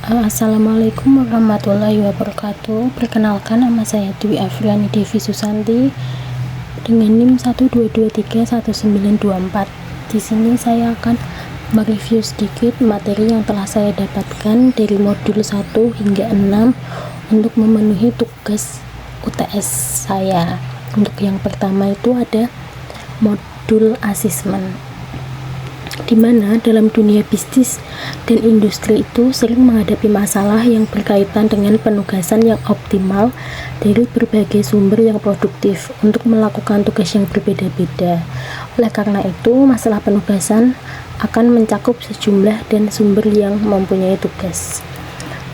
Assalamualaikum warahmatullahi wabarakatuh. Perkenalkan, nama saya Dwi Afriani Devi Susanti dengan NIM 1223194. Di sini saya akan mereview sedikit materi yang telah saya dapatkan dari modul 1 hingga 6 untuk memenuhi tugas UTS saya. Untuk yang pertama itu ada modul asesmen, di mana dalam dunia bisnis dan industri itu sering menghadapi masalah yang berkaitan dengan penugasan yang optimal dari berbagai sumber yang produktif untuk melakukan tugas yang berbeda-beda. Oleh karena itu, masalah penugasan akan mencakup sejumlah dan sumber yang mempunyai tugas.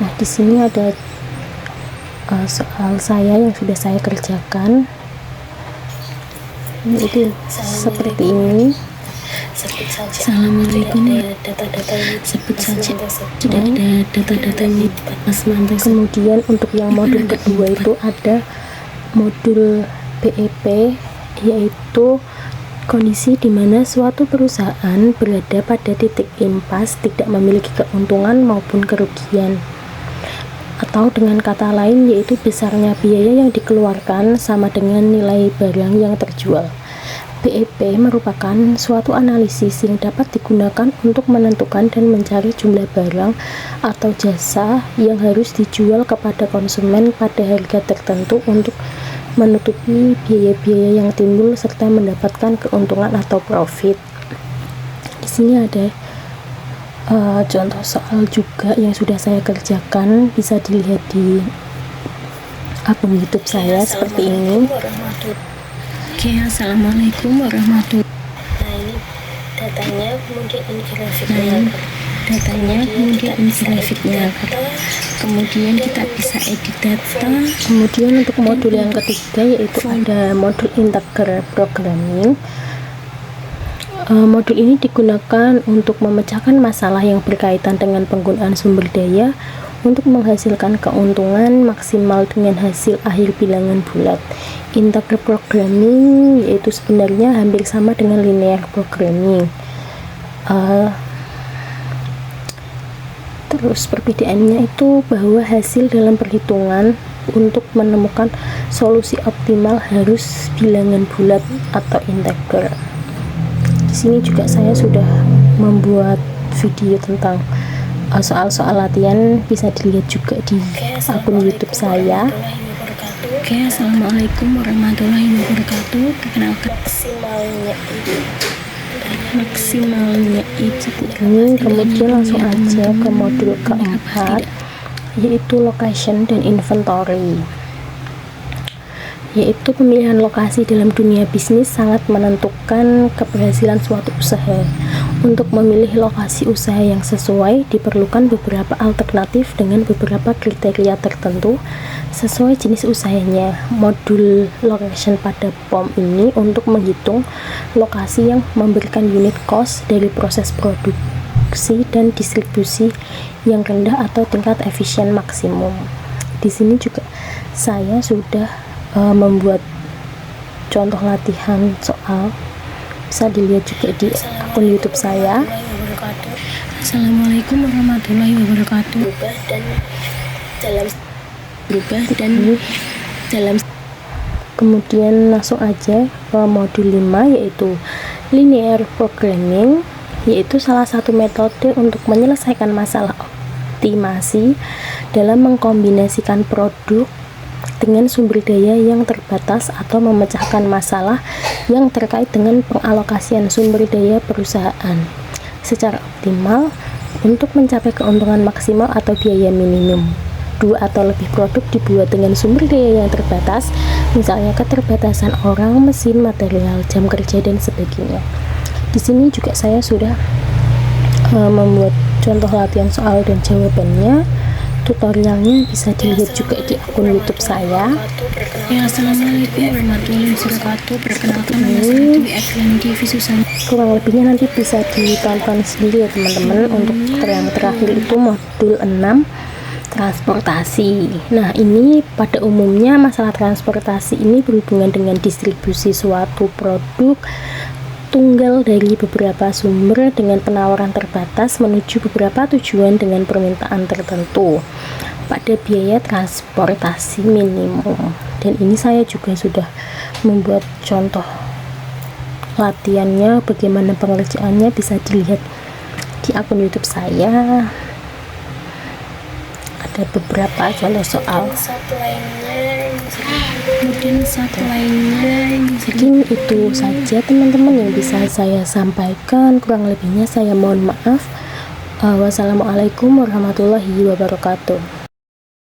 Nah, di sini ada soal saya yang sudah saya kerjakan. Itu seperti ini. Assalamualaikum. Sebut saja sudah ada data-datanya Mas Mantas. Kemudian untuk yang modul kedua itu ada modul BEP, yaitu kondisi di mana suatu perusahaan berada pada titik impas, tidak memiliki keuntungan maupun kerugian, atau dengan kata lain yaitu besarnya biaya yang dikeluarkan sama dengan nilai barang yang terjual. BEP merupakan suatu analisis yang dapat digunakan untuk menentukan dan mencari jumlah barang atau jasa yang harus dijual kepada konsumen pada harga tertentu untuk menutupi biaya-biaya yang timbul serta mendapatkan keuntungan atau profit. Di sini ada contoh soal juga yang sudah saya kerjakan, bisa dilihat di akun YouTube saya seperti ini. Oke, assalamualaikum warahmatullahi. Nah, ini datanya, kemudian ini grafiknya. Kemudian kita bisa edit data. Kemudian untuk modul yang ketiga yaitu ada modul integer programming. Modul ini digunakan untuk memecahkan masalah yang berkaitan dengan penggunaan sumber daya untuk menghasilkan keuntungan maksimal dengan hasil akhir bilangan bulat. Integer programming yaitu sebenarnya hampir sama dengan linear programming. Terus perbedaannya itu bahwa hasil dalam perhitungan untuk menemukan solusi optimal harus bilangan bulat atau integer. Di sini juga saya sudah membuat video tentang soal-soal latihan, bisa dilihat juga di akun YouTube saya. Oke, assalamualaikum warahmatullahi wabarakatuh. Perkenalkan, maksimalnya itu ini. Kemudian langsung aja ke modul keempat, yaitu location dan inventory. Yaitu pemilihan lokasi dalam dunia bisnis sangat menentukan keberhasilan suatu usaha. Untuk memilih lokasi usaha yang sesuai, diperlukan beberapa alternatif dengan beberapa kriteria tertentu sesuai jenis usahanya. Modul location pada POM ini untuk menghitung lokasi yang memberikan unit cost dari proses produksi dan distribusi yang rendah atau tingkat efisien maksimum. Di sini juga saya sudah membuat contoh latihan soal, bisa dilihat juga di akun YouTube saya. Assalamualaikum warahmatullahi wabarakatuh. Berubah dan dalam. Kemudian langsung aja ke modul 5, yaitu linear programming, yaitu salah satu metode untuk menyelesaikan masalah optimasi dalam mengkombinasikan produk dengan sumber daya yang terbatas atau memecahkan masalah yang terkait dengan pengalokasian sumber daya perusahaan secara optimal untuk mencapai keuntungan maksimal atau biaya minimum. 2 atau lebih produk dibuat dengan sumber daya yang terbatas, misalnya keterbatasan orang, mesin, material, jam kerja, dan sebagainya. Di sini juga saya sudah membuat contoh latihan soal dan jawabannya. Tutorialnya bisa dilihat juga di akun YouTube saya. Ya, assalamualaikum warahmatullahi wabarakatuh. Perkenalkan, nama saya Dwi Afriani Devi Susanti. Kurang lebihnya nanti bisa ditonton sendiri ya teman-teman. Untuk yang terakhir itu modul 6, transportasi. Nah, ini pada umumnya masalah transportasi ini berhubungan dengan distribusi suatu produk tunggal dari beberapa sumber dengan penawaran terbatas menuju beberapa tujuan dengan permintaan tertentu pada biaya transportasi minimum. Dan ini saya juga sudah membuat contoh latihannya, bagaimana pengerjaannya bisa dilihat di akun YouTube saya. Ada beberapa contoh soal. Kemudian satu lainnya Jadi itu saja teman-teman yang bisa saya sampaikan, kurang lebihnya saya mohon maaf. Wassalamualaikum warahmatullahi wabarakatuh.